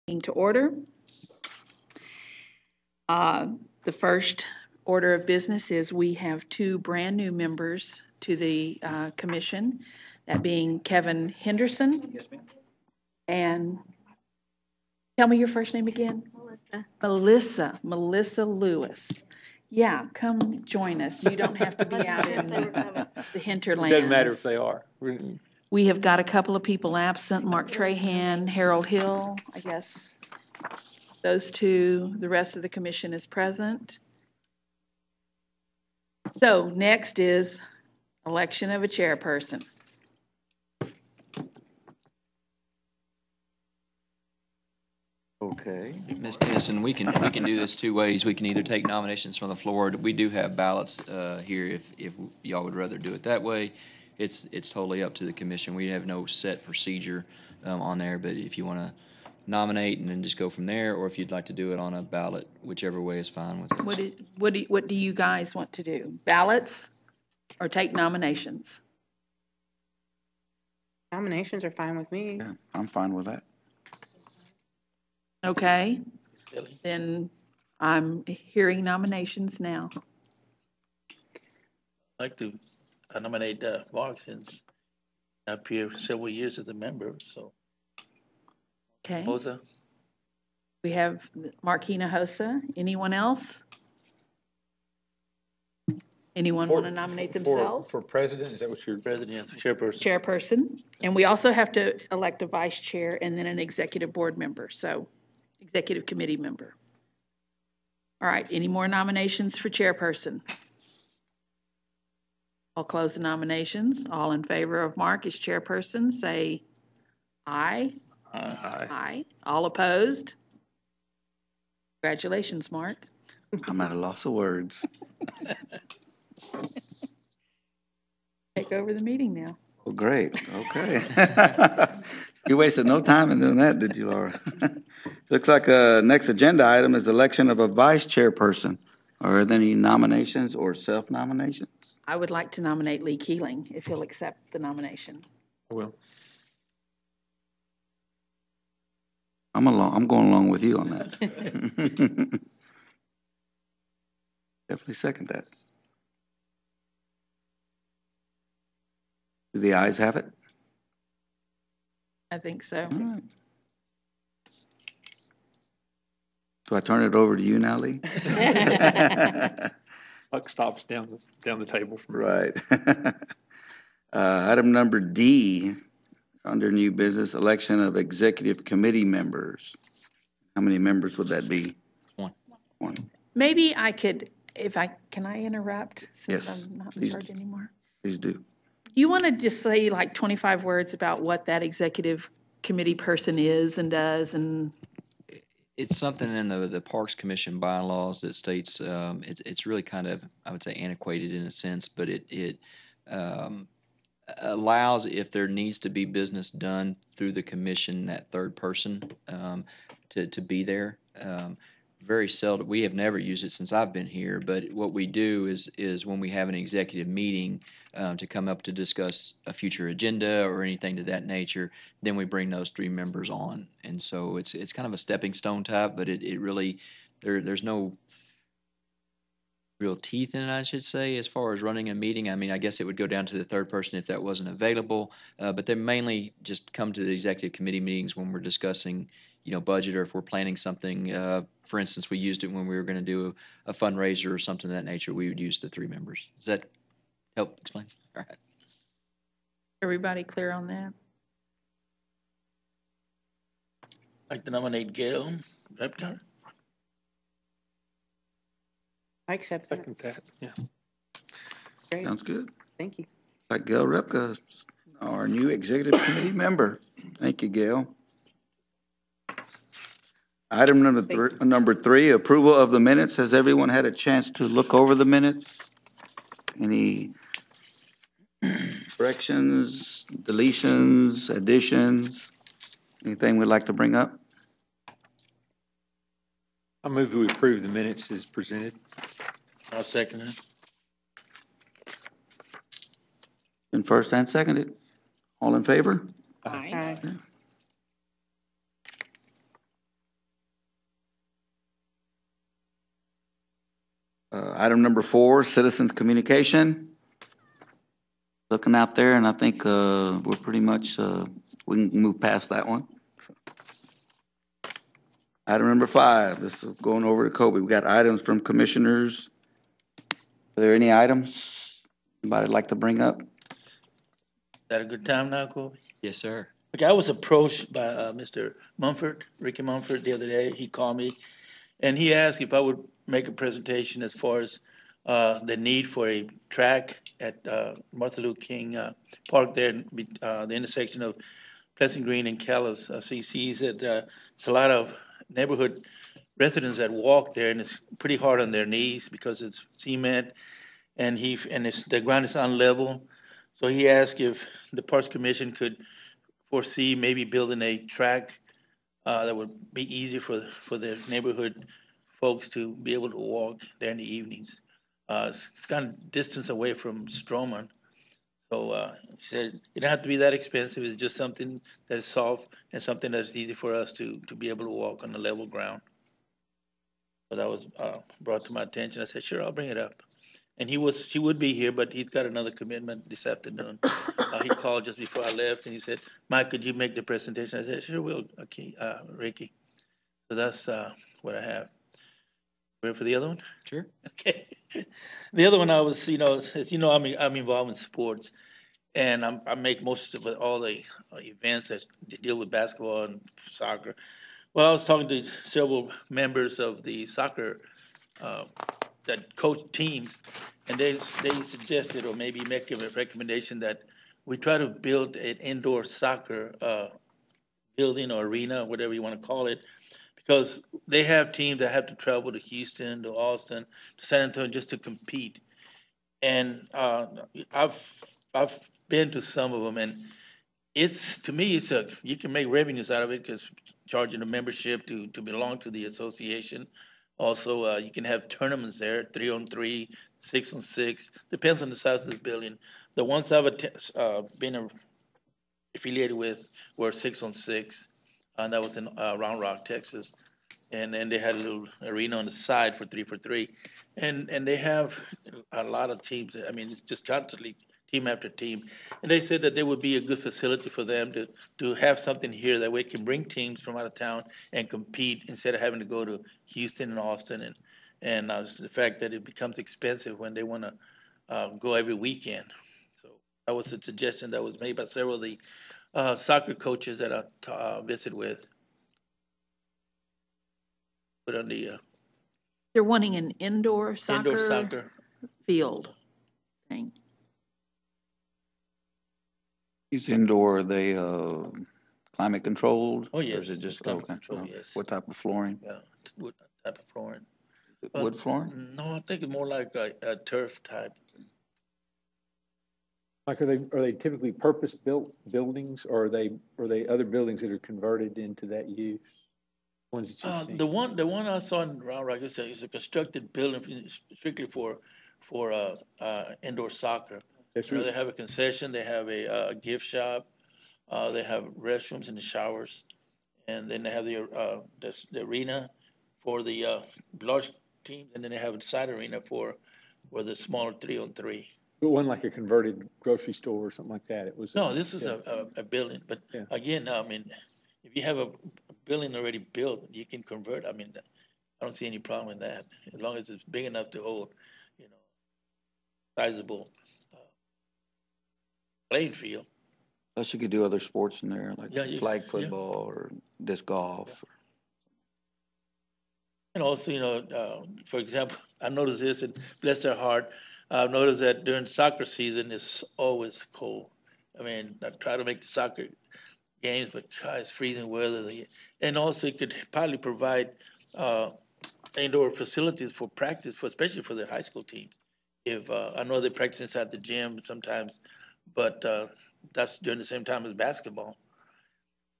To order. The first order of business is we have two brand-new members to the commission, that being Kevin Henderson. Yes, ma'am. And tell me your first name again. Melissa Lewis. Yeah, come join us. You don't have to be out in the hinterlands. It doesn't matter if they are. We have got a couple of people absent, Mark Trahan, Harold Hill, I guess. Those two, the rest of the commission is present. So next is election of a chairperson. Okay. Ms. Tennyson, we can do this two ways. We can either take nominations from the floor. We do have ballots here if y'all would rather do it that way. It's totally up to the commission. We have no set procedure on there, but if you want to nominate and then just go from there, or if you'd like to do it on a ballot, whichever way is fine with us. What do you guys want to do? Ballots or take nominations? Nominations are fine with me. Yeah, I'm fine with that. Okay, then I'm hearing nominations now. I'd like to nominate Mark since I've been here several years as a member, so. Okay. Hosa? We have Marquina Hosa. Anyone else? Anyone want to nominate themselves? For president, is that what you're? President, yes, chairperson. Chairperson. And we also have to elect a vice chair and then an executive board member, so executive committee member. All right, any more nominations for chairperson? I'll close the nominations. All in favor of Mark as chairperson, say aye. Aye. Aye. All opposed? Congratulations, Mark. I'm at a loss of words. Take over the meeting now. Well, great. Okay. You wasted no time in doing that, did you, Laura? Looks like next agenda item is election of a vice chairperson. Are there any nominations or self-nominations? I would like to nominate Lee Keeling, if he'll accept the nomination. I will. I'm going along with you on that. Definitely second that. Do the ayes have it? I think so. All right. So I turn it over to you now, Lee? Buck stops down the table from me. Right. Item number D, under new business, election of executive committee members. How many members would that be? One. Maybe I could, can I interrupt? Yes, Since I'm not in please charge anymore. Please do. You want to just say like 25 words about what that executive committee person is and does and? It's something in the Parks Commission bylaws that states it's really kind of, I would say, antiquated in a sense, but it allows, if there needs to be business done through the commission, that third person to be there. Very seldom, we have never used it since I've been here, but what we do is when we have an executive meeting to come up to discuss a future agenda or anything to that nature, then we bring those three members on. And so it's kind of a stepping stone type, but it really, there's no real teeth in it, I should say, as far as running a meeting. I mean, I guess it would go down to the third person if that wasn't available, but they mainly just come to the executive committee meetings when we're discussing, budget, or if we're planning something. For instance, we used it when we were going to do a fundraiser or something of that nature. We would use the three members. Does that help explain? All right. Everybody clear on that? I'd like to nominate Gail Repka. I accept that. Second that, yeah. Great. Sounds good. Thank you. Like Gail Repka, our new executive committee member. Thank you, Gail. Item number three, approval of the minutes. Has everyone had a chance to look over the minutes? Any corrections, deletions, additions? Anything we'd like to bring up? I move that we approve the minutes as presented. I'll second it. Been first and seconded. All in favor? Aye. Item number 4, citizens communication. Looking out there, and I think we're pretty much, we can move past that one. Item number 5, this is going over to Kobe. We got items from commissioners. Are there any items anybody like to bring up? That a good time now, Kobe? Yes, sir. Okay, I was approached by Mr. Mumford, Ricky Mumford, the other day. He called me, and he asked if I would make a presentation as far as the need for a track at Martin Luther King Park there, the intersection of Pleasant Green and Callis. He sees that it's a lot of neighborhood residents that walk there, and it's pretty hard on their knees because it's cement, and the ground is unlevel. So he asked if the Parks Commission could foresee maybe building a track that would be easy for the neighborhood folks to be able to walk there in the evenings. It's kind of distance away from Stroman. So he said it don't have to be that expensive. It's just something that is soft and something that's easy for us to be able to walk on the level ground. So that was brought to my attention. I said, sure, I'll bring it up. And he would be here, but he's got another commitment this afternoon. He called just before I left, and he said, Mike, could you make the presentation? I said, sure will, okay, Ricky. So that's what I have. Ready for the other one? Sure. Okay. The other one I was, as you know, I'm involved in sports, and I make most of all the events that deal with basketball and soccer. Well, I was talking to several members of the soccer that coach teams, and they suggested or maybe make a recommendation that we try to build an indoor soccer building or arena, whatever you want to call it, because they have teams that have to travel to Houston, to Austin, to San Antonio just to compete. And I've been to some of them, and to me, you can make revenues out of it because charging a membership to belong to the association. Also, you can have tournaments there, 3-on-3, 6-on-6, depends on the size of the building. The ones I've been affiliated with were 6-on-6, and that was in Round Rock, Texas. And then they had a little arena on the side for 3-for-3. And they have a lot of teams. I mean, it's just constantly team after team. And they said that there would be a good facility for them to have something here that way can bring teams from out of town and compete instead of having to go to Houston and Austin. And the fact that it becomes expensive when they want to go every weekend. So that was a suggestion that was made by several of the soccer coaches that I visit with. Put on the They're wanting an indoor indoor soccer. field thing. These indoor, are they climate controlled? Oh, yes, Or is it just, it's climate okay. controlled, yes. What type of flooring? Yeah, wood type of flooring. Wood flooring? No, I think it's more like a turf type. Like, are they typically purpose-built buildings, or are they other buildings that are converted into that use? Ones that you've seen? The one I saw in Round Rock is a constructed building strictly for indoor soccer. That's They really, have a concession, they have a gift shop, they have restrooms and the showers, and then they have the arena for the large teams, and then they have a side arena for the smaller 3-on-3. but one like a converted grocery store or something like that. It was. No, this is a building, but Yeah. again, I mean, if you have a building already built, you can convert. I mean, I don't see any problem with that, as long as it's big enough to hold, sizable playing field. Plus you could do other sports in there, like Yeah, flag yeah. football or disc golf. And also, for example, I noticed this, and bless their heart, I've noticed that during soccer season, it's always cold. I mean, I try to make the soccer games, but God, it's freezing weather. And also, it could probably provide indoor facilities for practice, especially for the high school teams. If I know they practice inside the gym sometimes, but that's during the same time as basketball.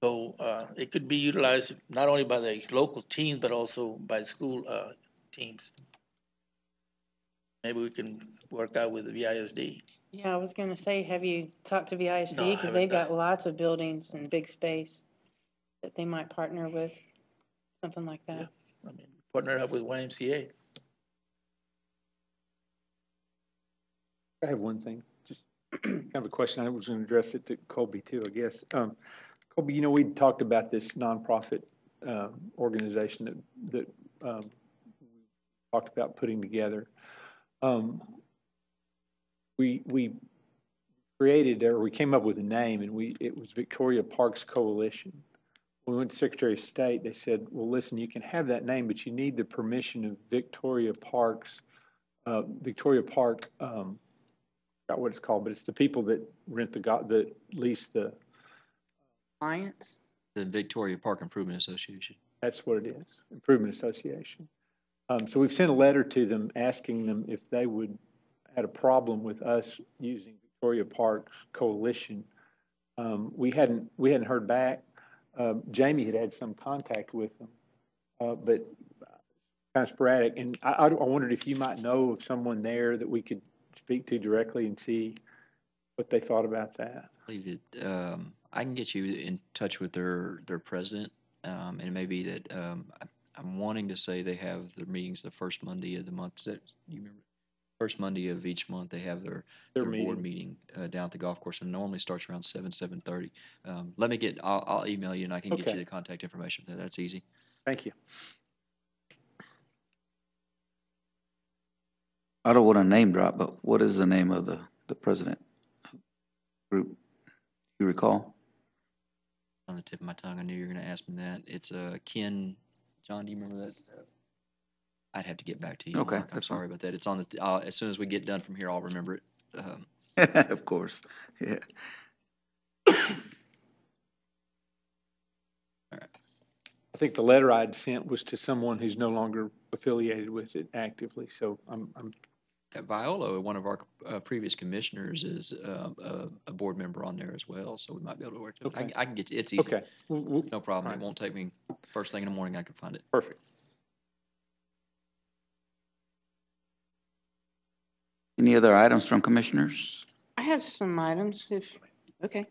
So it could be utilized not only by the local teams, but also by school teams. Maybe we can work out with the VISD. Yeah, I was gonna say, have you talked to No, VISD? I Because they've haven't. got lots of buildings and big space that they might partner with, something like that. I mean, partner up with YMCA. I have one thing, just kind of a question. I was going to address it to Colby too, I guess. Colby, you know, we talked about this nonprofit organization that talked about putting together. We created, or we came up with a name, and it was Victoria Parks Coalition. When we went to Secretary of State, they said, well, listen, you can have that name, but you need the permission of Victoria Park, I forgot what it's called, but it's the people that that lease the. Alliance? The Victoria Park Improvement Association. That's what it is, Improvement Association. So we've sent a letter to them asking them if they had a problem with us using Victoria Parks Coalition. We hadn't heard back. Jamie had some contact with them, but kind of sporadic. And I wondered if you might know of someone there that we could speak to directly and see what they thought about that. I believe it. I can get you in touch with their president, and it may be that I'm wanting to say they have their meetings the first Monday of the month. Is that, you remember? First Monday of each month, they have their board meeting down at the golf course, and it normally starts around 7:30. I'll email you, and I can get you the contact information. That's easy. Thank you. I don't want to name drop, but what is the name of the president group? You recall? On the tip of my tongue, I knew you were going to ask me that. It's Ken. John, do you remember that? I'd have to get back to you. Okay, Mark. I'm sorry about that. It's on the. As soon as we get done from here, I'll remember it. Of course. Yeah. All right. I think the letter I'd sent was to someone who's no longer affiliated with it actively. So I'm Viola, one of our previous commissioners, is a board member on there as well, so we might be able to work. Okay. I can get you. It's easy. okay. No problem. Right. It won't take me first thing in the morning. I can find it. Perfect. Any other items from commissioners? I have some items, okay.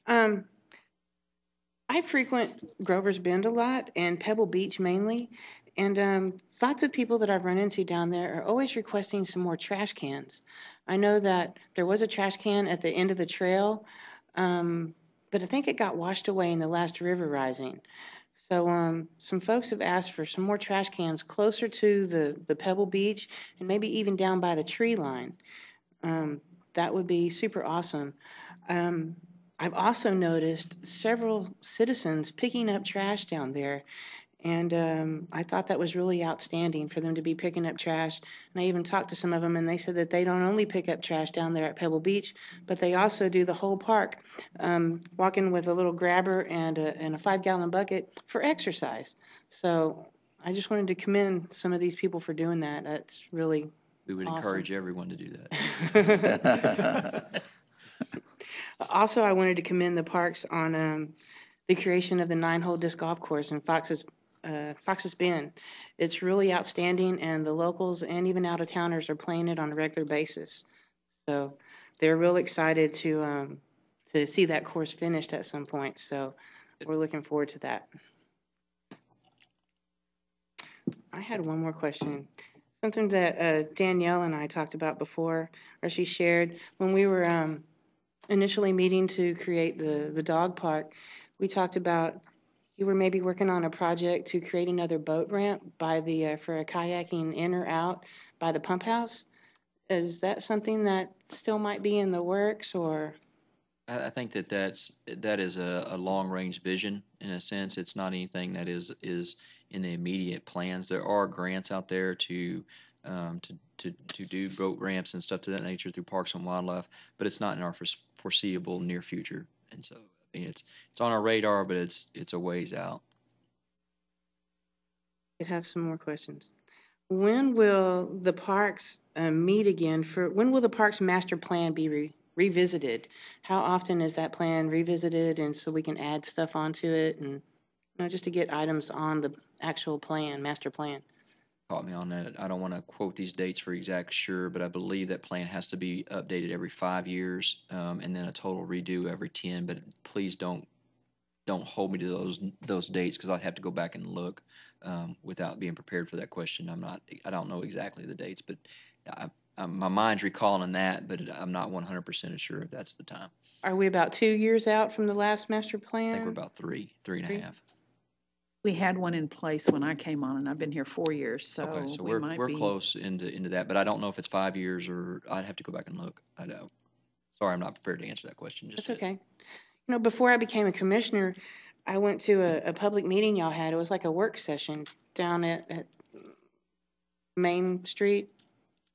I frequent Grover's Bend a lot and Pebble Beach mainly, and lots of people that I've run into down there are always requesting some more trash cans. I know that there was a trash can at the end of the trail, but I think it got washed away in the last river rising. So some folks have asked for some more trash cans closer to the Pebble Beach and maybe even down by the tree line. That would be super awesome. I've also noticed several citizens picking up trash down there, and I thought that was really outstanding for them to be picking up trash. And I even talked to some of them, and they said that they don't only pick up trash down there at Pebble Beach, but they also do the whole park, walking with a little grabber and a 5-gallon bucket for exercise. So I just wanted to commend some of these people for doing that. That's really We would awesome. encourage everyone to do that. Also, I wanted to commend the parks on the creation of the 9-hole disc golf course in Fox's Bend. It's really outstanding, and the locals and even out-of-towners are playing it on a regular basis. So they're real excited to see that course finished at some point. So we're looking forward to that. I had one more question. Something that Danielle and I talked about before, or she shared when we were initially meeting to create the dog park. We talked about you were maybe working on a project to create another boat ramp by for a kayaking in or out by the pump house. Is that something that still might be in the works, or? I think that is a long range vision in a sense. It's not anything that is in the immediate plans. There are grants out there to do boat ramps and stuff to that nature through Parks and Wildlife, but it's not in our foreseeable near future. And so I mean it's on our radar, but it's a ways out. I have some more questions. When will the parks meet again? When will the parks master plan be revisited? How often is that plan revisited, and so we can add stuff onto it, and just to get items on the actual plan, master plan? Caught me on that. I don't want to quote these dates for exact sure, but I believe that plan has to be updated every 5 years, and then a total redo every 10. But please don't hold me to those dates, because I'd have to go back and look without being prepared for that question. I don't know exactly the dates, but my mind's recalling that, but I'm not 100% sure if that's the time. Are we about 2 years out from the last master plan? I think we're about three and a half. We had one in place when I came on, and I've been here 4 years, so Okay, so we might we're be. close into that, but I don't know if it's 5 years or I'd have to go back and look. I don't. Sorry, I'm not prepared to answer that question just That's yet. okay. You know, before I became a commissioner, I went to a public meeting y'all had. It was like a work session down at Main Street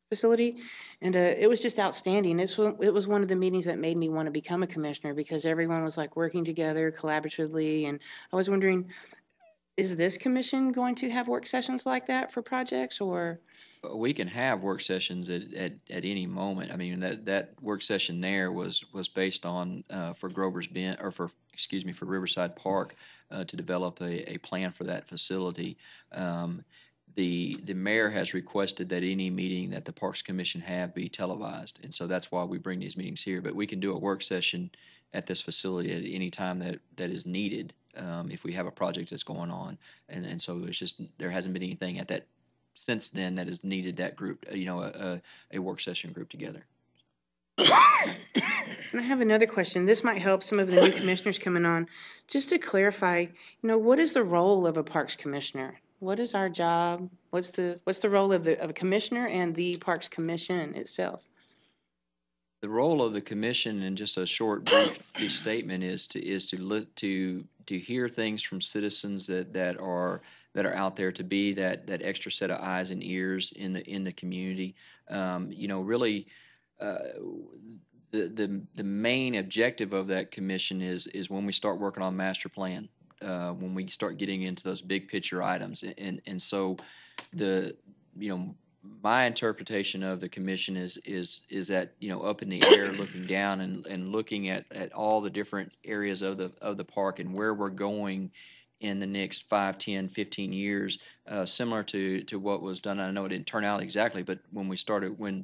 facility, and it was just outstanding. It was one of the meetings that made me want to become a commissioner because everyone was like working together collaboratively, and I was wondering, is this commission going to have work sessions like that for projects, or? We can have work sessions at any moment. I mean, that work session there was based on for Grover's Bend, or for Riverside Park, to develop a plan for that facility. The mayor has requested that any meeting that the Parks Commission have be televised, and so that's why we bring these meetings here. But we can do a work session at this facility at any time that is needed, if we have a project that's going on. And so it's just, there hasn't been anything at that since then that has needed that group, a work session group together. And I have another question. This might help some of the new commissioners coming on. Just to clarify, what is the role of a Parks Commissioner? What is our job? What's the role of a commissioner and the Parks Commission itself? The role of the commission, in just a short, brief statement, is to hear things from citizens that are out there, to be that extra set of eyes and ears in the community. Really, the main objective of that commission is when we start working on master plan, when we start getting into those big picture items, and so my interpretation of the commission is that, up in the air, looking down and looking at all the different areas of the park and where we're going in the next 5, 10, 15 years, similar to what was done. I know it didn't turn out exactly, but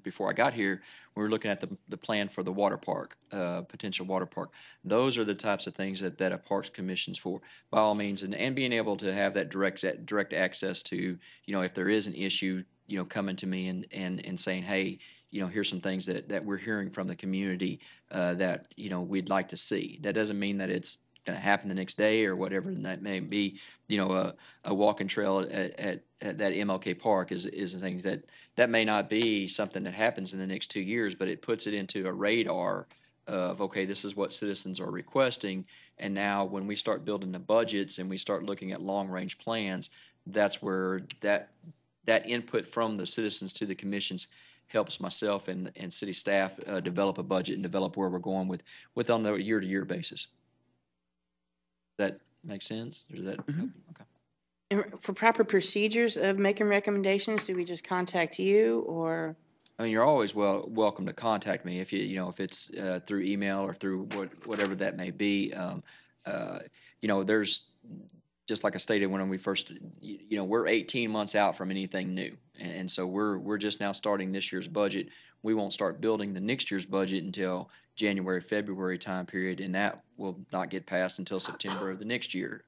before I got here, we were looking at the plan for the water park, potential water park. Those are the types of things that a Parks Commission's for, by all means, and being able to have that direct access to, if there is an issue, coming to me and saying, hey, here's some things that we're hearing from the community that we'd like to see. That doesn't mean that it's going to happen the next day or whatever, and that may be, a walking trail at that MLK Park is a thing that may not be something that happens in the next 2 years, but it puts it into a radar of, okay, this is what citizens are requesting, and now when we start building the budgets and we start looking at long-range plans, that's where that input from the citizens to the commissions helps myself and city staff develop a budget and develop where we're going with on a year-to-year basis. Does that make sense? Or does that help? Okay. And for proper procedures of making recommendations, do we just contact you, or? I mean, you're always welcome to contact me if if it's through email or through whatever that may be. There's, just like I stated when we first, we're 18 months out from anything new, and so we're just now starting this year's budget. We won't start building the next year's budget until January, February time period, and that will not get passed until September of the next year.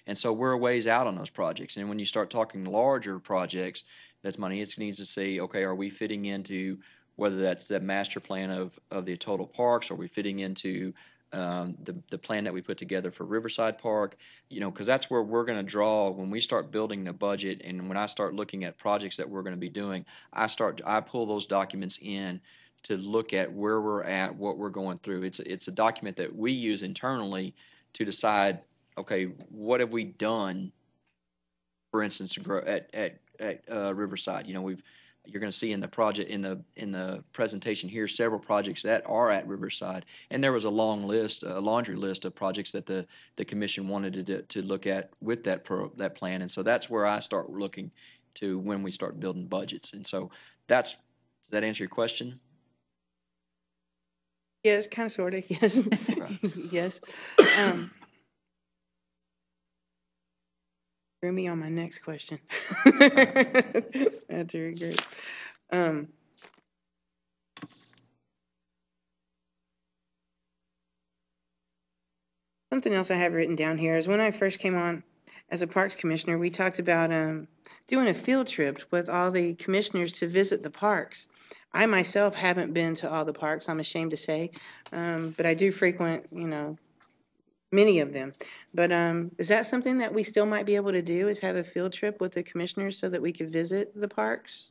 And so we're a ways out on those projects. And when you start talking larger projects, that's money. It needs to say, okay, are we fitting into, whether that's the master plan of the total parks, are we fitting into the plan that we put together for Riverside Park, because that's where we're going to draw when we start building the budget. And when I start looking at projects that we're going to be doing, I pull those documents in to look at where we're at, what we're going through. It's a document that we use internally to decide, okay, what have we done, for instance, at Riverside. You're going to see in the project, in the presentation here, several projects that are at Riverside, and there was a laundry list of projects that the commission wanted to look at with that plan, and so that's where I start looking to when we start building budgets, and so does that answer your question? Yes, kind of, sort of, yes. Okay. Yes. Threw me on my next question. That's very great. Something else I have written down here is when I first came on as a Parks Commissioner, we talked about doing a field trip with all the commissioners to visit the parks. I myself haven't been to all the parks, I'm ashamed to say, but I do frequent, many of them. But is that something that we still might be able to do, is have a field trip with the commissioners so that we could visit the parks?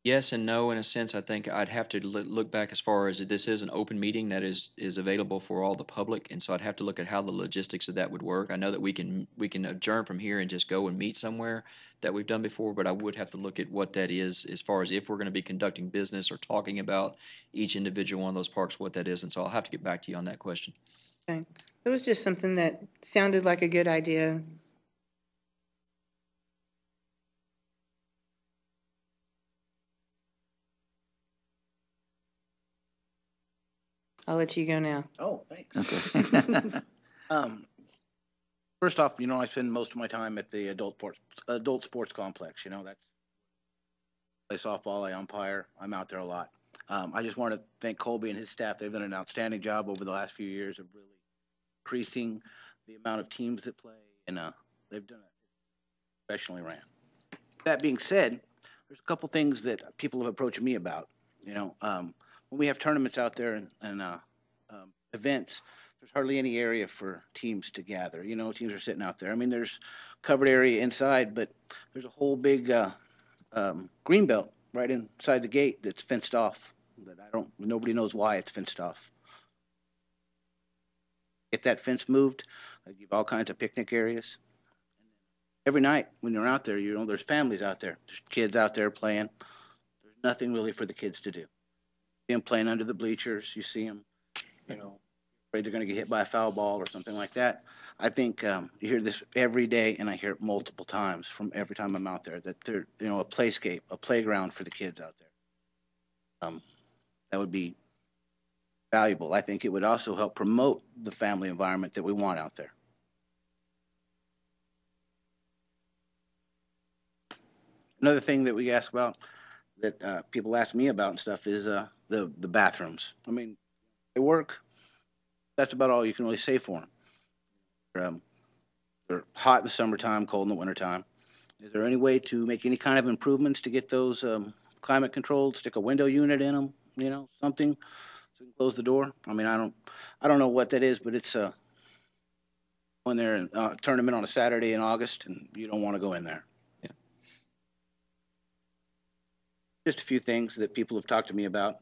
Yes and no, in a sense. I think I'd have to look back as far as this is an open meeting that is available for all the public, and so I'd have to look at how the logistics of that would work. I know that we can adjourn from here and just go and meet somewhere that we've done before, but I would have to look at what that is as far as if we're going to be conducting business or talking about each individual one of those parks, what that is, and so I'll have to get back to you on that question. Okay. It was just something that sounded like a good idea. I'll let you go now. Oh, thanks. Okay. First off, I spend most of my time at the adult sports complex. That's play softball, I umpire. I'm out there a lot. I just want to thank Colby and his staff. They've done an outstanding job over the last few years of really increasing the amount of teams that play, and they've done it professionally ran. That being said, there's a couple things that people have approached me about. When we have tournaments out there and events, there's hardly any area for teams to gather. Teams are sitting out there. I mean, there's covered area inside, but there's a whole big green belt right inside the gate that's fenced off. That nobody knows why it's fenced off. Get that fence moved. I give all kinds of picnic areas. Every night when you're out there, there's families out there. There's kids out there playing. There's nothing really for the kids to do. You see them playing under the bleachers. You see them, afraid they're going to get hit by a foul ball or something like that. I think you hear this every day, and I hear it multiple times from every time I'm out there, that they're, a playscape, a playground for the kids out there. That would be valuable. I think it would also help promote the family environment that we want out there. Another thing that we ask about, that people ask me about and stuff, is the bathrooms. I mean, they work. That's about all you can really say for them. They're hot in the summertime, cold in the wintertime. Is there any way to make any kind of improvements to get those climate controlled? Stick a window unit in them, something, so you can close the door. I mean, I don't know what that is, but it's when they're in a tournament on a Saturday in August, and you don't want to go in there. Yeah. Just a few things that people have talked to me about.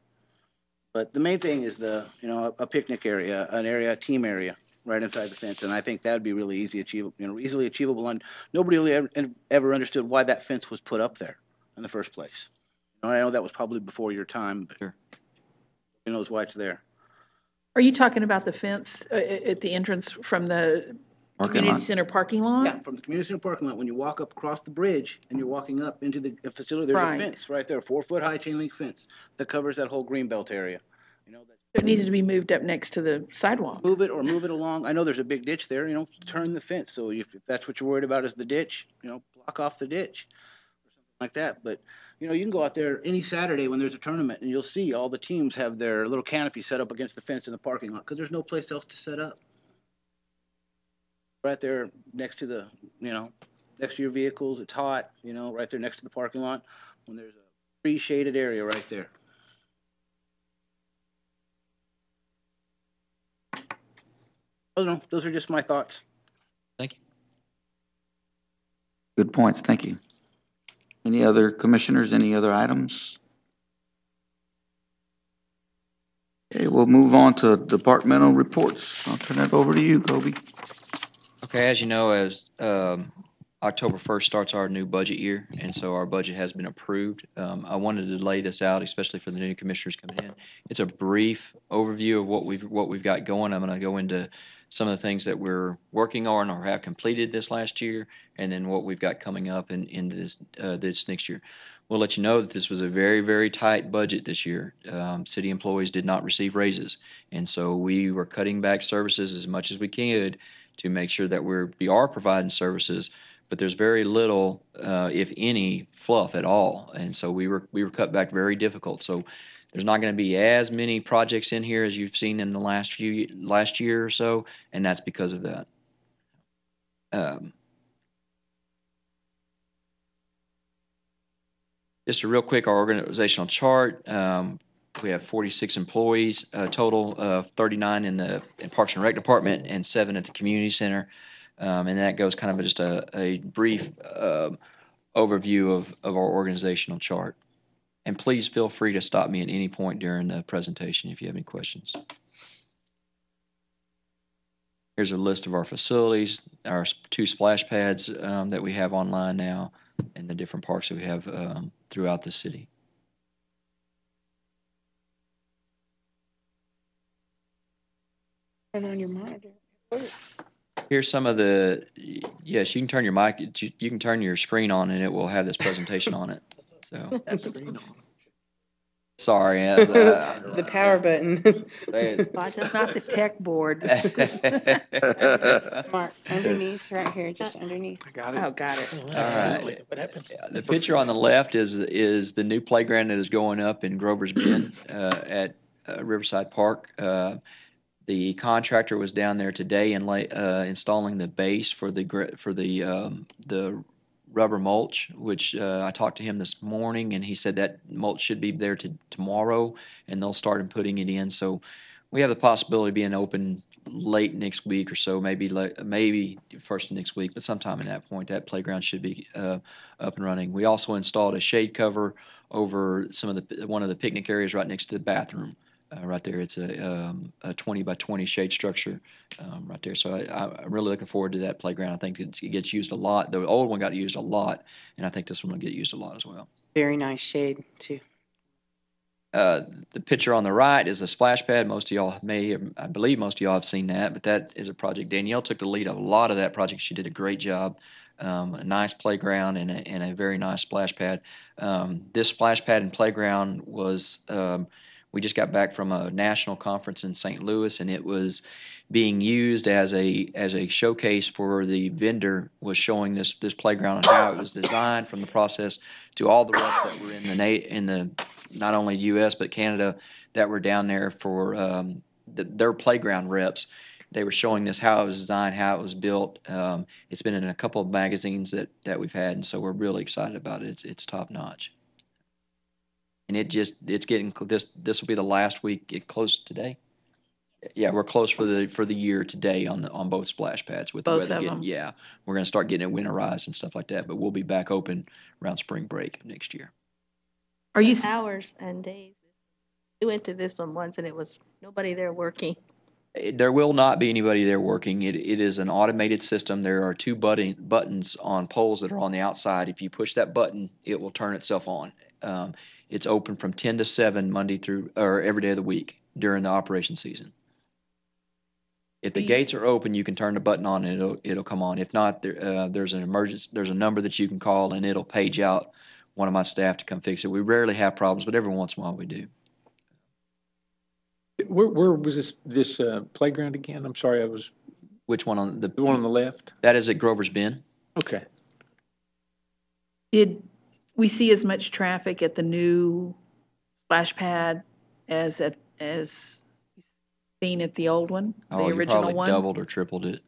But the main thing is a picnic area, a team area right inside the fence. And I think that would be really easily achievable. And nobody really ever understood why that fence was put up there in the first place. I know that was probably before your time, but Sure. Who knows why it's there. Are you talking about the fence at the entrance from the community center parking lot? Yeah, from the community center parking lot, when you walk up across the bridge and you're walking up into the facility, there's Right. a fence right there, 4-foot high chain link fence that covers that whole greenbelt area. It needs to be moved up next to the sidewalk. Move it along. I know there's a big ditch there, turn the fence. So if that's what you're worried about is the ditch, block off the ditch or something like that. But, you can go out there any Saturday when there's a tournament and you'll see all the teams have their little canopy set up against the fence in the parking lot because there's no place else to set up. Right there next to the, next to your vehicles. It's hot, right there next to the parking lot when there's a tree shaded area right there. I don't know. Those are just my thoughts. Thank you. Good points, thank you. Any other commissioners, any other items? Okay, we'll move on to departmental reports. I'll turn it over to you, Kobe. Okay, as you know, as October 1st starts our new budget year, and so our budget has been approved. I wanted to lay this out, especially for the new commissioners coming in. It's a brief overview of what we've got going. I'm going to go into some of the things that we're working on or have completed this last year, and then what we've got coming up in this next year. We'll let you know that this was a very, very tight budget this year. City employees did not receive raises, and so we were cutting back services as much as we could to make sure that we are providing services, but there's very little, if any, fluff at all, and so we were cut back very difficult. So there's not going to be as many projects in here as you've seen in the last year or so, and that's because of that. Just a real quick, our organizational chart. We have 46 employees, a total of 39 in Parks and Rec Department and 7 at the community center. And that goes kind of just a brief overview of our organizational chart. And please feel free to stop me at any point during the presentation if you have any questions. Here's a list of our facilities, our 2 splash pads that we have online now, and the different parks that we have throughout the city. Turn on your monitor. Here's some of the, yes, you can turn your mic, you can turn your screen on and it will have this presentation on it. So, sorry. The power button. It's not the tech board. Mark, underneath, right here, just underneath. Oh, got it. All right. The picture on the left is the new playground that is going up in Grover's Bend at Riverside Park. The contractor was down there today and installing the base for the rubber mulch, which I talked to him this morning, and he said that mulch should be there tomorrow, and they'll start putting it in. So we have the possibility of being open late next week or so, maybe first of next week, but sometime in that point, that playground should be up and running. We also installed a shade cover over one of the picnic areas right next to the bathroom. Right there, it's a 20 by 20 shade structure right there. So I'm really looking forward to that playground. I think it gets used a lot. The old one got used a lot, and I think this one will get used a lot as well. Very nice shade, too. The picture on the right is a splash pad. Most of y'all I believe most of y'all have seen that, but that is a project. Danielle took the lead of a lot of that project. She did a great job. A nice playground and a very nice splash pad. This splash pad and playground was... we just got back from a national conference in St. Louis, and it was being used as a showcase for the vendor was showing this playground and how it was designed from the process to all the reps that were in the not only U.S. but Canada that were down there for their playground reps. They were showing this how it was designed, how it was built. It's been in a couple of magazines that we've had, and so we're really excited about it. It's top notch. And it's getting this will be the last week. It closed today. Yeah, we're close for the year today on both splash pads with Both the weather of getting. them. Yeah, we're going to start getting it winterized and stuff like that. But we'll be back open around spring break next year. Are you hours and days? We went to this one once and it was nobody there working. There will not be anybody there working. It is an automated system. There are 2 buttons on poles that are on the outside. If you push that button, it will turn itself on. It's open from 10 to 7 Monday through or every day of the week during the operation season. If the gates are open, you can turn the button on and it'll come on. If not, there's an emergency. There's a number that you can call and it'll page out one of my staff to come fix it. We rarely have problems, but every once in a while we do. Where was this playground again? I'm sorry, Which one on the one on the left? That is at Grover's Bend. Okay. Did we see as much traffic at the new splash pad as seen at the old one, the you original probably one? doubled or tripled it.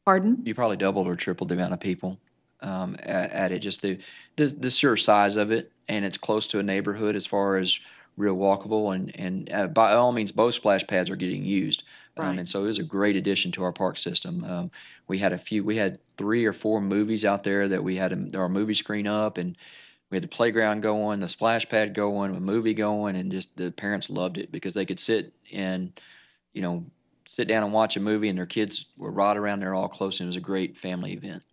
Pardon? You probably doubled or tripled the amount of people at it. Just the sheer size of it, and it's close to a neighborhood as far as real walkable, and by all means, both splash pads are getting used. Right. And so it was a great addition to our park system. We had 3 or 4 movies out there that we had our movie screen up, and we had the playground going, the splash pad going, a movie going, and just the parents loved it because they could sit down and watch a movie, and their kids were right around there all close, and it was a great family event.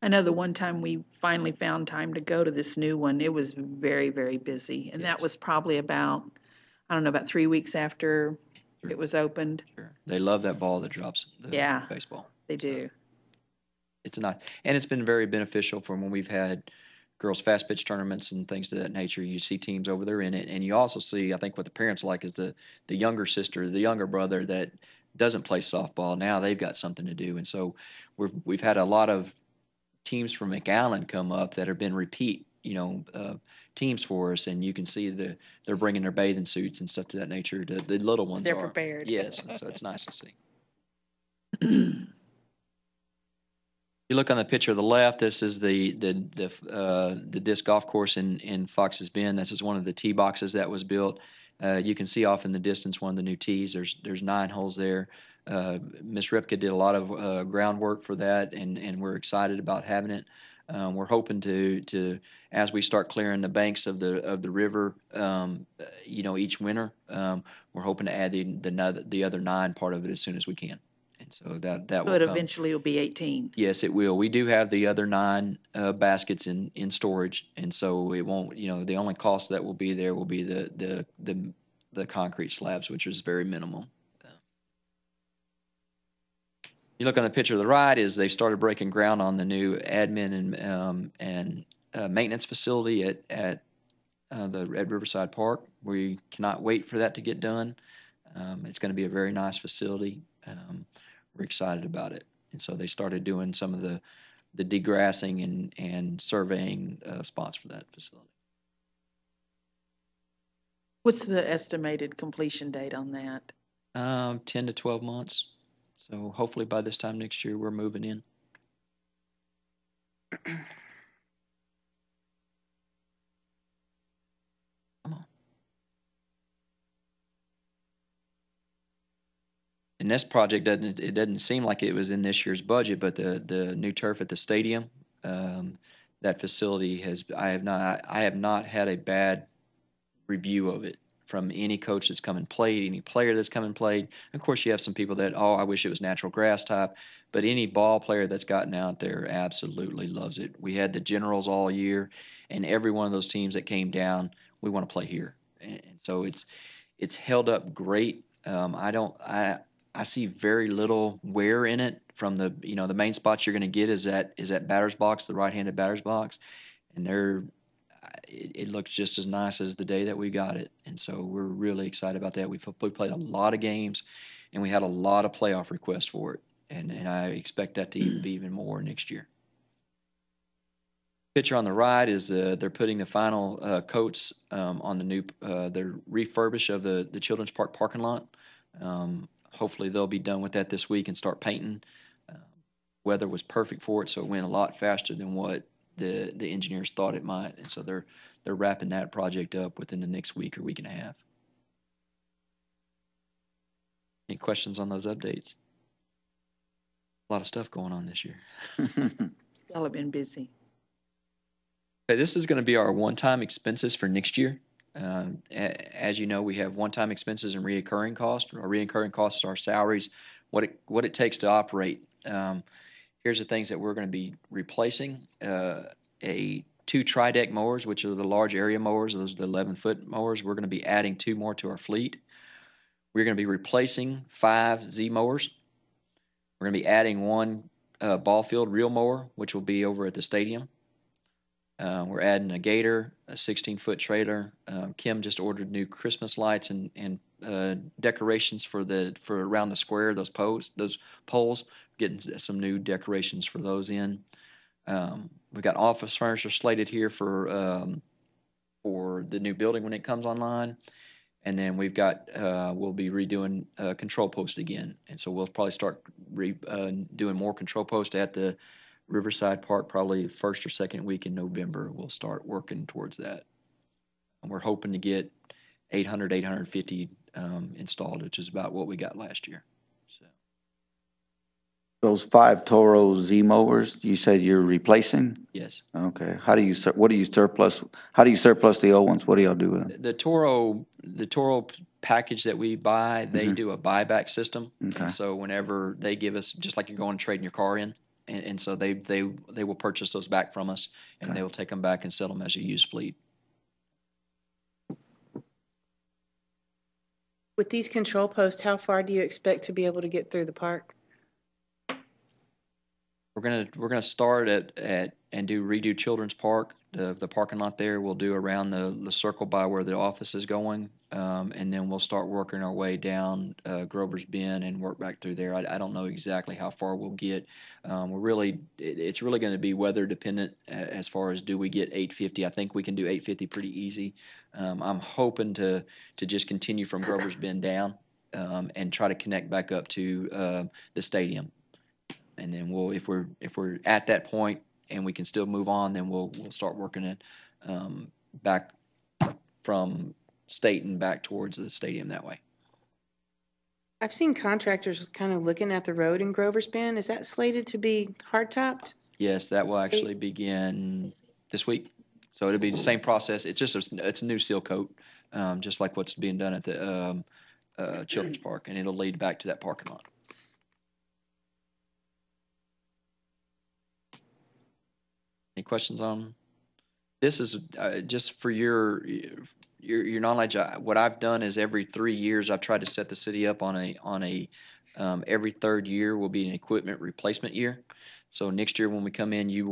I know the one time we finally found time to go to this new one, it was very, very busy. And that was probably about 3 weeks after it was opened. Sure. They love that ball that drops the baseball. They do. It's not, and it's been very beneficial for when we've had girls fast pitch tournaments and things to that nature. You see teams over there in it, and you also see, I think what the parents like is the younger sister, the younger brother that doesn't play softball. Now they've got something to do, and so we've had a lot of teams from McAllen come up that have been repeat, teams for us, and you can see they're bringing their bathing suits and stuff to that nature. The little ones They're prepared. Yes, so it's nice to see. You look on the picture of the left, this is the disc golf course in Fox's Bend. This is one of the tee boxes that was built. You can see off in the distance one of the new tees. There's 9 holes there. Ms. Ripka did a lot of groundwork for that, and we're excited about having it. We're hoping to as we start clearing the banks of the river, each winter, we're hoping to add the other 9 part of it as soon as we can. And so that So will it come. eventually will be 18. Yes, it will. We do have the other 9 baskets in storage, and so it won't. The only cost that will be there will be the concrete slabs, which is very minimal. You look on the picture to the right is they've started breaking ground on the new admin and maintenance facility at Riverside Park. We cannot wait for that to get done. It's going to be a very nice facility. We're excited about it. And so they started doing some of the degrassing and surveying spots for that facility. What's the estimated completion date on that? 10 to 12 months. So hopefully by this time next year, we're moving in. Come on. And this project doesn't seem like it was in this year's budget, but the new turf at the stadium, that facility I have not had a bad review of it from any coach that's come and played, any player that's come and played. Of course, you have some people that, I wish it was natural grass type, but any ball player that's gotten out there absolutely loves it. We had the Generals all year, and every one of those teams that came down, we want to play here, and so it's held up great. I see very little wear in it from the main spots you're going to get is that batter's box, the right-handed batter's box, and it looks just as nice as the day that we got it. And so we're really excited about that. We played a lot of games, and we had a lot of playoff requests for it. And I expect that to be even more next year. Picture on the right is they're putting the final coats on the new, their refurbish of the Children's Park parking lot. Hopefully they'll be done with that this week and start painting. Weather was perfect for it, so it went a lot faster than what the engineers thought it might, and so they're wrapping that project up within the next week or week and a half. Any questions on those updates? A lot of stuff going on this year. Y'all have been busy. Okay, this is going to be our one-time expenses for next year. As you know, we have one-time expenses and reoccurring costs. Our reoccurring costs are salaries, what it takes to operate. Here's the things that we're going to be replacing. 2 tri-deck mowers, which are the large area mowers. Those are the 11-foot mowers. We're going to be adding 2 more to our fleet. We're going to be replacing 5 Z mowers. We're going to be adding 1 ball field reel mower, which will be over at the stadium. We're adding a gator, a 16-foot trailer. Kim just ordered new Christmas lights and decorations for around the square. Those poles. Getting some new decorations for those in. We've got office furniture slated here for the new building when it comes online, and then we've got we'll be redoing control post again, and so we'll probably start doing more control post at the Riverside Park probably first or second week in November. We'll start working towards that, and we're hoping to get 850 installed, which is about what we got last year. Those 5 Toro Z mowers, you said you're replacing? Yes. Okay. How do you surplus the old ones? What do y'all do with them? The Toro package that we buy, they do a buyback system. Okay. And so whenever they give us, just like you're going to trading your car in, and so they will purchase those back from us, and they will take them back and sell them as a used fleet. With these control posts, how far do you expect to be able to get through the park? We're gonna start at and redo Children's Park, the parking lot there. We'll do around the circle by where the office is going, and then we'll start working our way down Grover's Bend and work back through there. I don't know exactly how far we'll get. It's really going to be weather dependent as far as do we get 850. I think we can do 850 pretty easy. I'm hoping to just continue from Grover's Bend down and try to connect back up to the stadium. And then if we're at that point and we can still move on, then we'll start working it back from state and back towards the stadium that way. I've seen contractors kind of looking at the road in Grover's Bend. Is that slated to be hard-topped? Yes, that will actually begin this week. So it'll be the same process. It's just it's a new seal coat, just like what's being done at the Children's Park, and it'll lead back to that parking lot. Any questions on this? Is just for your knowledge. What I've done is every 3 years I've tried to set the city up on a every third year will be an equipment replacement year. So next year when we come in, you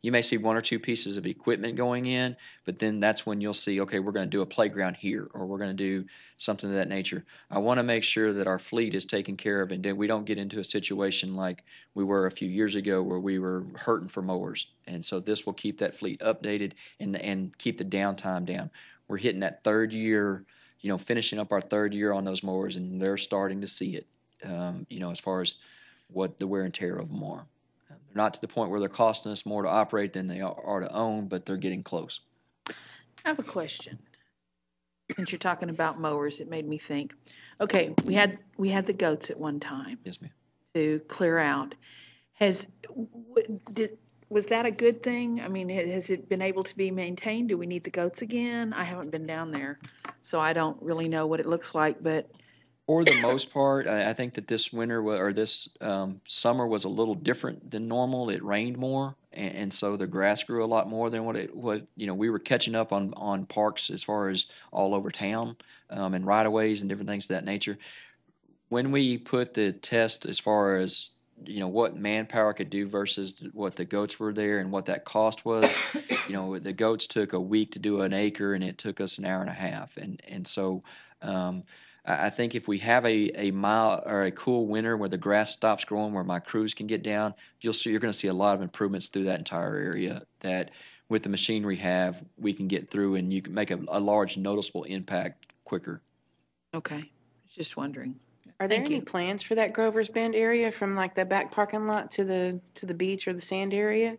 may see one or two pieces of equipment going in, but then that's when you'll see, okay, we're going to do a playground here, or we're going to do something of that nature. I want to make sure that our fleet is taken care of, and then we don't get into a situation like we were a few years ago where we were hurting for mowers. And so this will keep that fleet updated and keep the downtime down. We're hitting that third year, finishing up our third year on those mowers, and they're starting to see it, as far as what the wear and tear of them are. They're not to the point where they're costing us more to operate than they are to own, but they're getting close. I have a question. Since you're talking about mowers, it made me think. Okay, we had the goats at one time. Yes, ma'am. To clear out. Was that a good thing? I mean, has it been able to be maintained? Do we need the goats again? I haven't been down there, so I don't really know what it looks like, but. For the most part, I think that this winter or this summer was a little different than normal. It rained more, and so the grass grew a lot more than what we were catching up on parks as far as all over town, and right-of-ways and different things of that nature. When we put the test as far as what manpower could do versus what the goats were there and what that cost was, the goats took a week to do an acre, and it took us an hour and a half, and so. I think if we have a mild or a cool winter where the grass stops growing, where my crews can get down, you're going to see a lot of improvements through that entire area. That with the machinery we can get through, and you can make a large noticeable impact quicker. Okay, just wondering. Are there any plans for that Grover's Bend area from like the back parking lot to the beach or the sand area?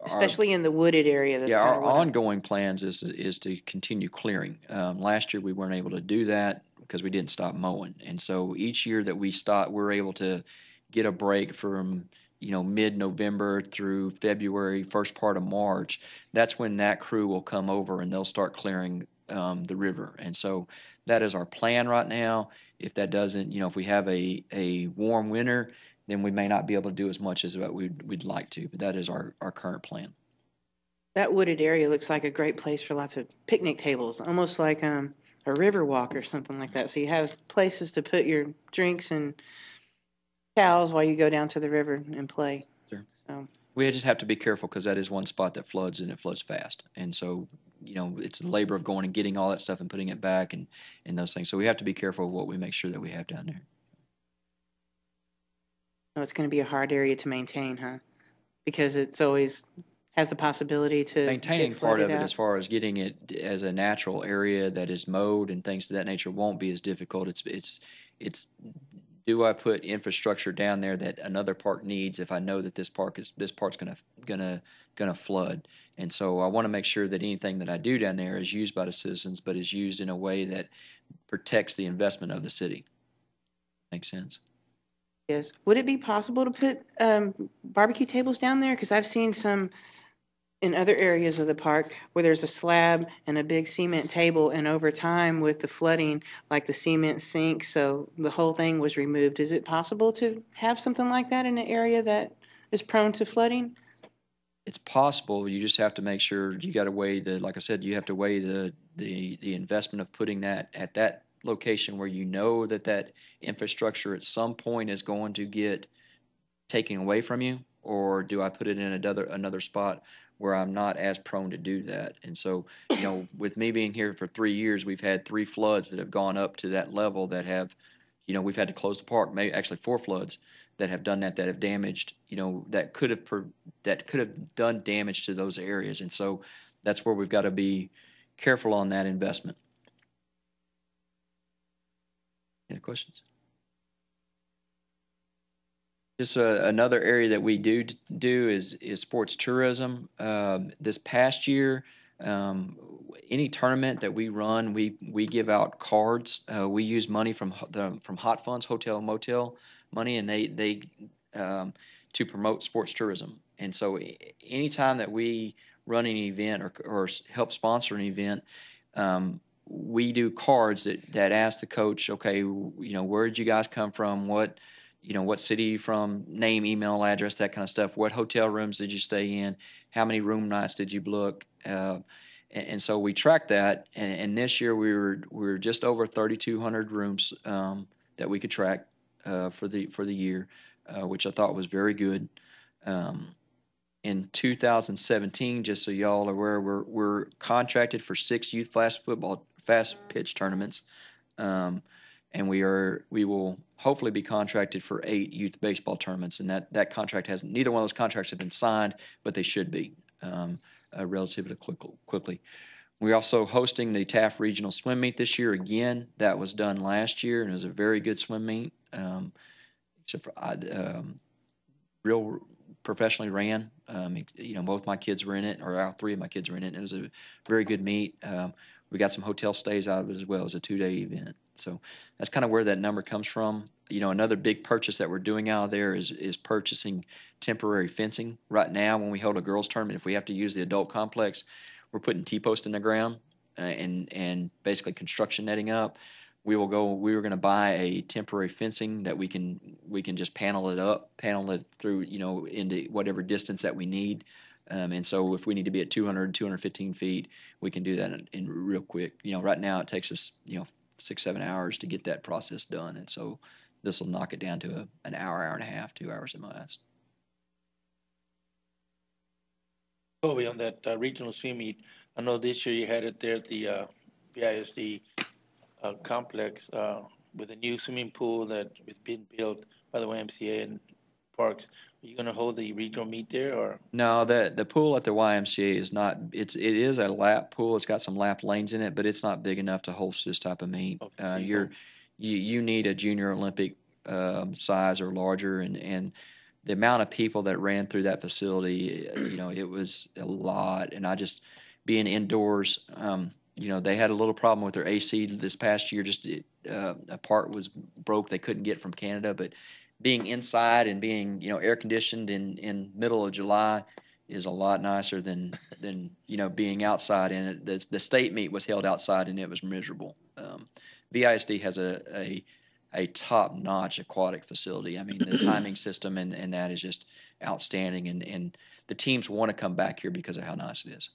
Especially in the wooded area. That's our ongoing plans is to continue clearing. Last year we weren't able to do that because we didn't stop mowing, and so each year that we stop, we're able to get a break from mid-November through February, first part of March. That's when that crew will come over and they'll start clearing the river, and so that is our plan right now. If that doesn't, if we have a warm winter, then we may not be able to do as much as what we'd like to, but that is our current plan. That wooded area looks like a great place for lots of picnic tables, almost like a river walk or something like that. So you have places to put your drinks and towels while you go down to the river and play. Sure. So. We just have to be careful because that is one spot that floods, and it floods fast. And so, it's the labor of going and getting all that stuff and putting it back and those things. So we have to be careful of what we make sure that we have down there. No, it's going to be a hard area to maintain, huh? Because it's always has the possibility to maintaining part of it as far as getting it as a natural area that is mowed and things of that nature won't be as difficult. It's do I put infrastructure down there that another park needs if I know that this part's gonna flood? And so I want to make sure that anything that I do down there is used by the citizens, but is used in a way that protects the investment of the city. Makes sense? Yes. Would it be possible to put barbecue tables down there? Because I've seen some in other areas of the park where there's a slab and a big cement table, and over time with the flooding, like the cement sinks, so the whole thing was removed. Is it possible to have something like that in an area that is prone to flooding? It's possible. You just have to make sure you got to weigh like I said, you have to weigh the investment of putting that at that location where that infrastructure at some point is going to get taken away from you, or do I put it in another spot where I'm not as prone to do that? And so, with me being here for 3 years, we've had 3 floods that have gone up to that level that have, we've had to close the park. Maybe actually 4 floods that have done that have damaged, that could have done damage to those areas. And so that's where we've got to be careful on that investment. Any questions? Just another area that we do is sports tourism. This past year, any tournament that we run, we give out cards. We use money from Hot Funds, hotel and motel money, and they to promote sports tourism. And so, anytime that we run an event or help sponsor an event, we do cards that ask the coach, okay, where did you guys come from? What city you from, name, email, address, that kind of stuff. What hotel rooms did you stay in? How many room nights did you book? And so we tracked that. And this year we were just over 3,200 rooms that we could track for the year, which I thought was very good. In 2017, just so y'all are aware, we're contracted for 6 youth fast pitch tournaments. And we will hopefully be contracted for 8 youth baseball tournaments, and that contract neither one of those contracts have been signed, but they should be relatively quickly. We're also hosting the Taft Regional Swim Meet this year again. That was done last year, and it was a very good swim meet. Except for real professionally ran. Both my kids were in it, or all 3 of my kids were in it. And it was a very good meet. We got some hotel stays out of it as well as a 2-day event. So that's kind of where that number comes from. Another big purchase that we're doing out of there is purchasing temporary fencing. Right now, when we hold a girls' tournament, if we have to use the adult complex, we're putting T-posts in the ground and basically construction netting up. We were going to buy a temporary fencing that we can just panel it through, into whatever distance that we need. And so if we need to be at 200, 215 feet, we can do that in real quick. Right now it takes us, 6-7 hours to get that process done. And so this will knock it down to an hour and a half, 2 hours at most. Kobe, on that regional swim meet, I know this year you had it there at the BISD complex with a new swimming pool that was being built by the YMCA and parks. Are you going to hold the regional meet there, or? No, the pool at the YMCA is not. It is a lap pool. It's got some lap lanes in it, but it's not big enough to host this type of meet. Okay, You need a junior Olympic size or larger, and the amount of people that ran through that facility, it was a lot. And I just being indoors, they had a little problem with their AC this past year. Just a part was broke; they couldn't get from Canada, but being inside and being air conditioned in middle of July is a lot nicer than being outside in it. The state meet was held outside and it was miserable. VISD has a top notch aquatic facility. I mean, the timing system and that is just outstanding, and the teams want to come back here because of how nice it is.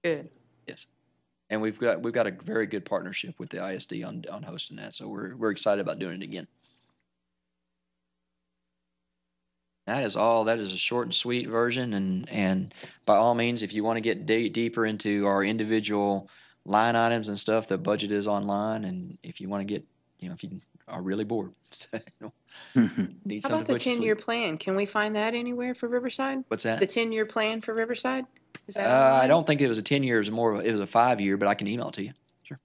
Good. Yes. And we've got a very good partnership with the ISD on hosting that, so we're excited about doing it again. That is all. That is a short and sweet version, and by all means, if you want to get deeper into our individual line items and stuff, the budget is online, and if you want to get, if you are really bored, need How something about the to put you 10-year sleep. plan? Can we find that anywhere for Riverside? What's that? The 10-year plan for Riverside? Is that I online? don't think it was a 10 years. It was a 5-year, but I can email it to you. Sure.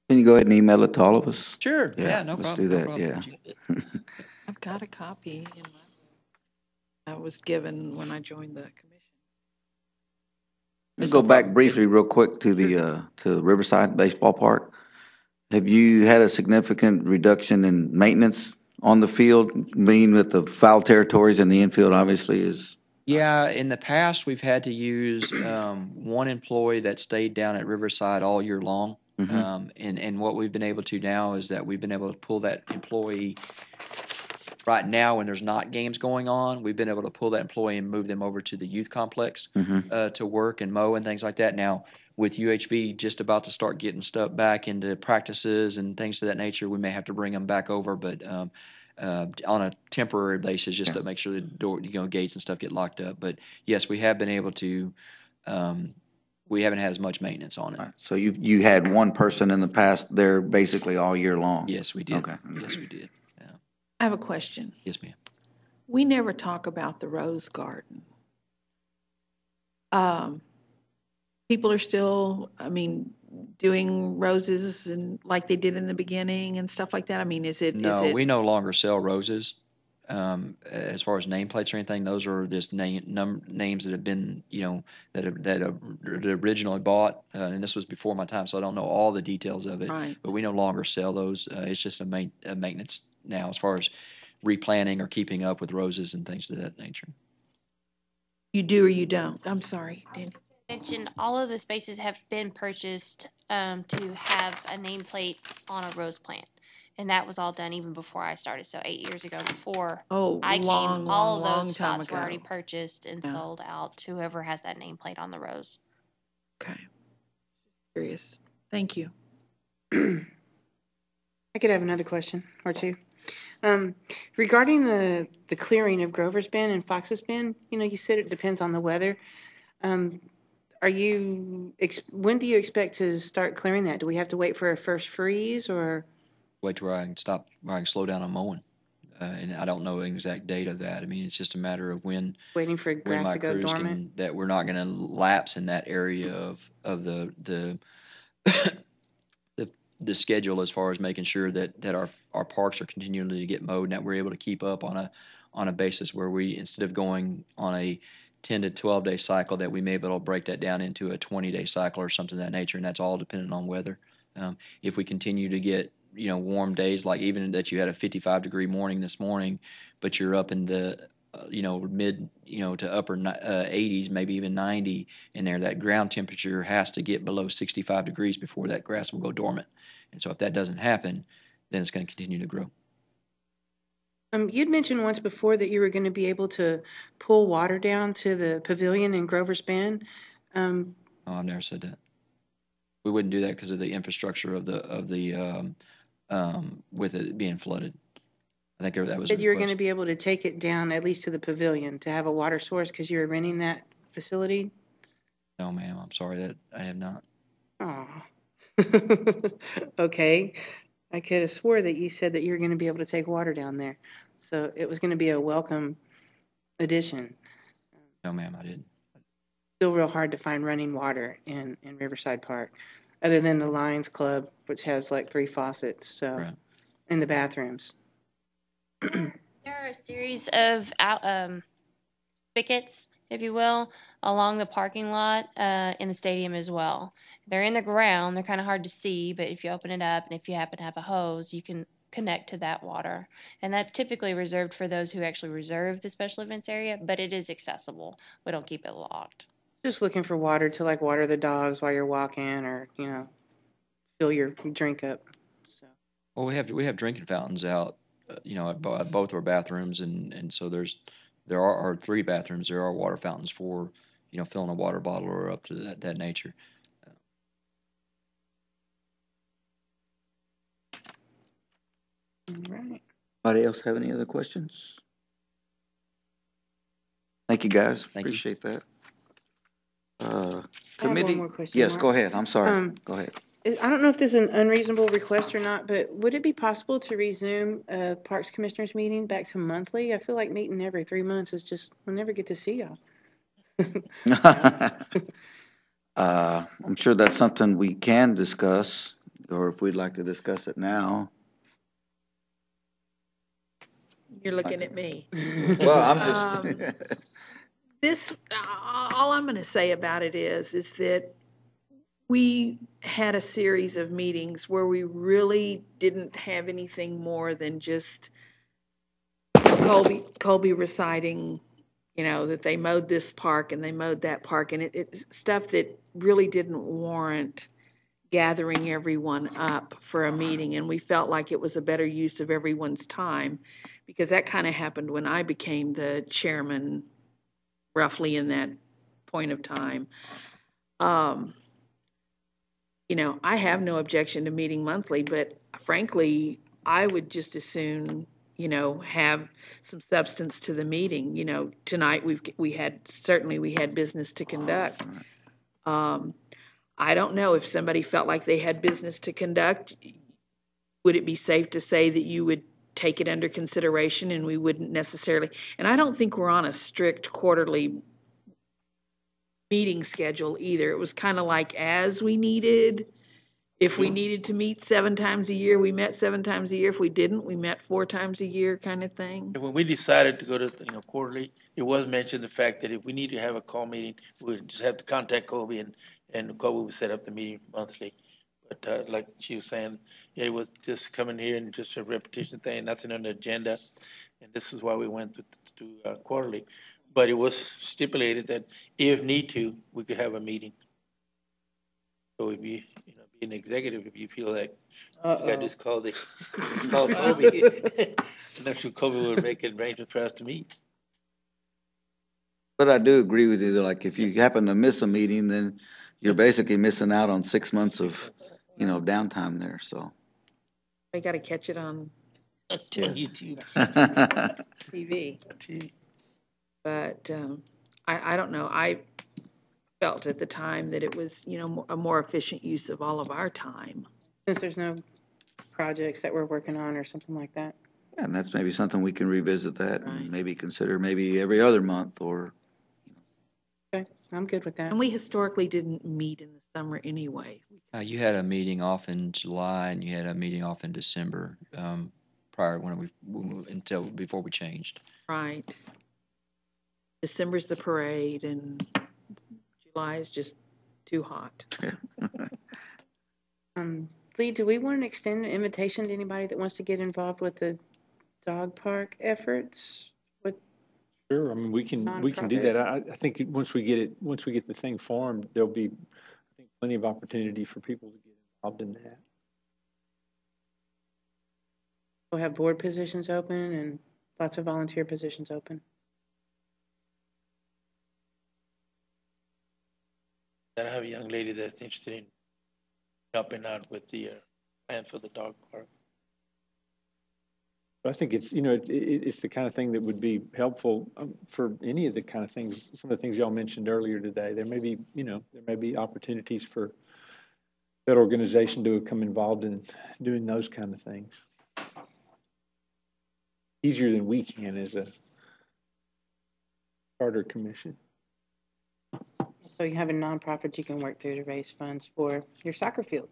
Can you go ahead and email it to all of us? Sure. Yeah, No let's problem. do No that, problem. yeah. I've got a copy in my, I was given when I joined the commission. Let's go back briefly real quick to the to Riverside Baseball Park. Have you had a significant reduction in maintenance on the field, being with the foul territories and the infield obviously is? Yeah, in the past, we've had to use one employee that stayed down at Riverside all year long. And what we've been able to now is that we've been able to pull that employee right now when there's not games going on. We've been able to pull that employee and move them over to the youth complex to work and mow and things like that. Now, with UHV just about to start getting stuff back into practices and things of that nature, we may have to bring them back over, but on a temporary basis just to make sure the door, gates and stuff get locked up. But yes, we have been able to. We haven't had as much maintenance on it. Right. So you had one person in the past there basically all year long? Yes, we did. Okay. Yes, we did. Yeah. I have a question. Yes, ma'am. We never talk about the Rose Garden. People are still, doing roses and like they did in the beginning and stuff like that? I mean, is it? No, we no longer sell roses. As far as nameplates or anything, those are just names that have been, that originally bought, and this was before my time, so I don't know all the details of it. Right. But we no longer sell those. It's just a maintenance now, as far as replanting or keeping up with roses and things of that nature. You do or you don't? I'm sorry, Danny. Mentioned all of the spaces have been purchased to have a nameplate on a rose plant. And that was all done even before I started. So 8 years ago, before I came, all of those spots were already purchased and sold out to whoever has that nameplate on the rose. Okay. Curious. Thank you. I could have another question or two. Regarding the clearing of Grover's Bend and Fox's Bend, you said it depends on the weather. When do you expect to start clearing that? Do we have to wait for a first freeze or? Wait till where I can slow down on mowing. And I don't know an exact date of that. I mean, it's just a matter of when Waiting for grass to go dormant? That we're not going to lapse in that area of the the schedule, as far as making sure that our parks are continually to get mowed, and that we're able to keep up on a basis where we, instead of going on a 10 to 12 day cycle, that we may be able to break that down into a 20-day cycle or something of that nature, and that's all dependent on weather. If we continue to get warm days, like even that you had a 55-degree morning this morning, but you're up in the mid to upper 80s, maybe even 90 in there, that ground temperature has to get below 65 degrees before that grass will go dormant. And so if that doesn't happen, then it's going to continue to grow. You'd mentioned once before that you were going to be able to pull water down to the pavilion in Grover's Bend. Oh, I've never said that. We wouldn't do that because of the infrastructure of the with it being flooded. I think that was. Said you were going to be able to take it down at least to the pavilion to have a water source because you were renting that facility. No, ma'am. I'm sorry that I have not. Oh. Okay. I could have swore that you said that you were going to be able to take water down there. So it was going to be a welcome addition. No, ma'am, I didn't. Still real hard to find running water in Riverside Park, other than the Lions Club, which has like 3 faucets, so Right. in the bathrooms. There are a series of spigots, if you will, along the parking lot in the stadium as well. They're in the ground. They're kind of hard to see, but if you open it up and if you happen to have a hose, you can connect to that water. And that's typically reserved for those who actually reserve the special events area, but it is accessible. We don't keep it locked. Just looking for water to like water the dogs while you're walking, or fill your drink up. So. Well, we have drinking fountains out, at both our bathrooms, and so there are 3 bathrooms. There are water fountains for filling a water bottle or up to that nature. All right. Anybody else have any other questions? Thank you, guys. Thank you. Appreciate that. one Committee? more question, Yes, Mark. go ahead. I'm sorry. Go ahead. I don't know if this is an unreasonable request or not, but would it be possible to resume a Parks Commissioners meeting back to monthly? I feel like meeting every 3 months is just, we'll never get to see y'all. I'm sure that's something we can discuss, or if we'd like to discuss it now. You're looking at me. Well, I'm just. All I'm going to say about it is that we had a series of meetings where we really didn't have anything more than just Colby reciting, that they mowed this park and they mowed that park, and it's stuff that really didn't warrant gathering everyone up for a meeting, and we felt like it was a better use of everyone's time, because that kind of happened when I became the chairman, roughly in that point of time. I have no objection to meeting monthly, but frankly, I would just as soon, have some substance to the meeting. Tonight we had business to conduct. I don't know if somebody felt like they had business to conduct. Would it be safe to say that you would take it under consideration and we wouldn't necessarily? And I don't think we're on a strict quarterly meeting schedule either. It was kind of like as we needed. If we needed to meet 7 times a year, we met 7 times a year. If we didn't, we met 4 times a year kind of thing. And when we decided to go to, quarterly, it was mentioned the fact that if we need to have a call meeting, we would just have to contact Kobe and Kobe would set up the meeting monthly. But, like she was saying, yeah, it was just coming here and just a repetition thing, nothing on the agenda. And this is why we went to quarterly. But it was stipulated that if need to, we could have a meeting. So if you, be an executive, if you feel like you got just call Kobe. And I'm sure Kobe will make an arrangement for us to meet. But I do agree with you, that, like, if you happen to miss a meeting, then you're basically missing out on 6 months of, downtime there, so. I got to catch it on On YouTube. TV. But I don't know. I felt at the time that it was, a more efficient use of all of our time. Since there's no projects that we're working on or something like that. And that's maybe something we can revisit that Right. and maybe consider maybe every other month or. Okay, I'm good with that. And we historically didn't meet in the summer anyway. You had a meeting off in July and you had a meeting off in December, prior until before we changed. Right. December's the parade and July is just too hot. Lee, do we want to extend an invitation to anybody that wants to get involved with the dog park efforts? Sure, I mean, we can do that. I think once we get the thing formed, there'll be, I think, plenty of opportunity for people to get involved in that. We'll have board positions open and lots of volunteer positions open. I have a young lady that's interested in helping out with the plan for the dog park. But I think it's, it's the kind of thing that would be helpful for any of the kind of things, some of the things y'all mentioned earlier today. There may be opportunities for that organization to become involved in doing those kind of things. Easier than we can as a charter commission. So you have a nonprofit you can work through to raise funds for your soccer field.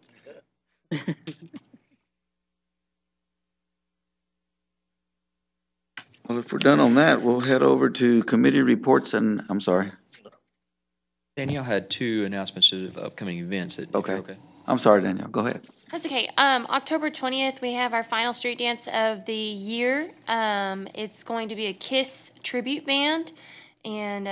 Well, if we're done on that, we'll head over to committee reports and, I'm sorry. Danielle had 2 announcements of upcoming events. Okay. I'm sorry, Danielle, go ahead. That's okay. October 20th, we have our final street dance of the year. It's going to be a KISS tribute band, and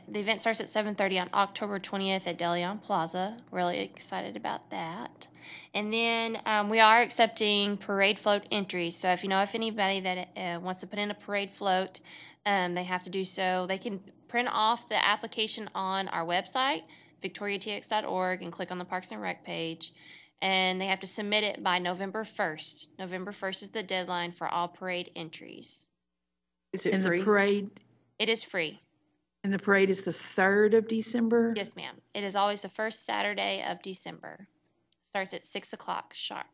the event starts at 7:30 on October 20th at DeLeon Plaza. Really excited about that. And then we are accepting parade float entries. So if anybody that wants to put in a parade float, they have to do so. They can print off the application on our website, victoriatx.org, and click on the Parks and Rec page. And they have to submit it by November 1st. November 1st is the deadline for all parade entries. Is it And free? the parade, It is free. and the parade is the 3rd of December? Yes, ma'am. It is always the first Saturday of December. Starts at 6 o'clock sharp.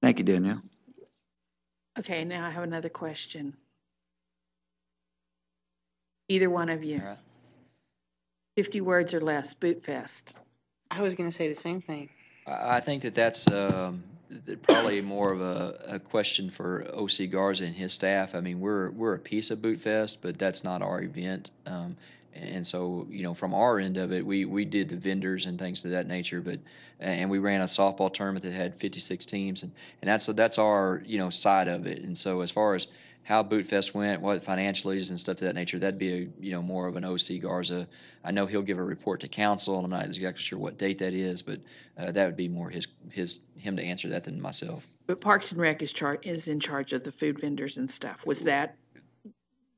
Thank you, Danielle. Okay, now I have another question. Either one of you. All right. 50 words or less, Boot Fest. I was going to say the same thing. I think that's probably more of a question for O.C. Garza and his staff. I mean, we're a piece of Boot Fest, but that's not our event. And so, from our end of it, we did the vendors and things of that nature, and we ran a softball tournament that had 56 teams, and that's our side of it. And so, as far as how Boot Fest went, what financials and stuff of that nature, that'd be more of an O.C. Garza. I know he'll give a report to council, and I'm not exactly sure what date that is, but that would be more him to answer that than myself. But Parks and Rec is in charge of the food vendors and stuff. Was that,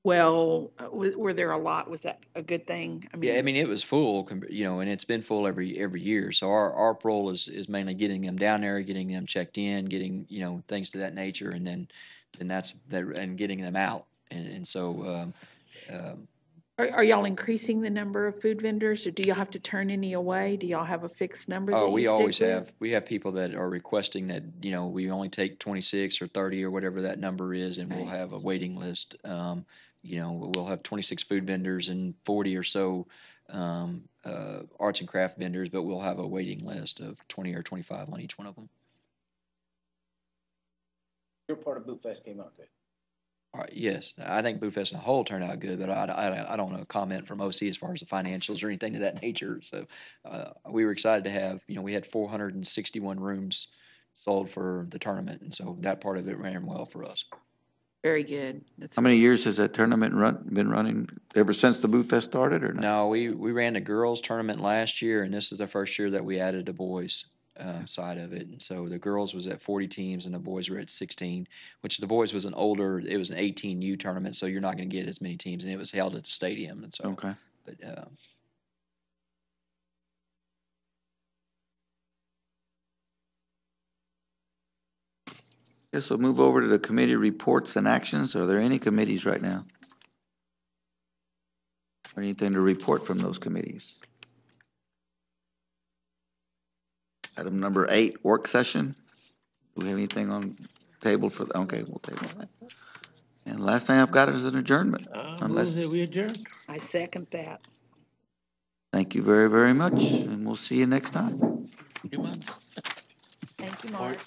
were there a lot? Was that a good thing? Yeah, I mean, it was full, and it's been full every year. So our role is mainly getting them down there, getting them checked in, getting, things to that nature, and then that's that, and getting them out. And so, Are y'all increasing the number of food vendors, or do y'all have to turn any away? Do y'all have a fixed number that you we stick always with? have. We have people that are requesting that, we only take 26 or 30 or whatever that number is, and we'll have a waiting list. We'll have 26 food vendors and 40 or so arts and craft vendors, but we'll have a waiting list of 20 or 25 on each one of them. Your part of Boot Fest came out good. All right, yes, I think Boot Fest as a whole turned out good, but I don't know comment from OC as far as the financials or anything of that nature. So we were excited to have, we had 461 rooms sold for the tournament, and so that part of it ran well for us. Very good. That's How many years has that tournament been running, ever since the Boot Fest started, or not? No, we ran the girls tournament last year, and this is the first year that we added the boys side of it. And so the girls was at 40 teams, and the boys were at 16, which the boys was it was an 18U tournament, so you're not going to get as many teams, and it was held at the stadium. And so, Okay. But Guess we'll move over to the committee reports and actions. Are there any committees right now? Or anything to report from those committees? Item number 8, work session. Do we have anything on table for, okay, we'll table that. And the last thing I've got is an adjournment. Move that we adjourn. I second that. Thank you very, very much, and we'll see you next time. 2 months. Thank you, Mark.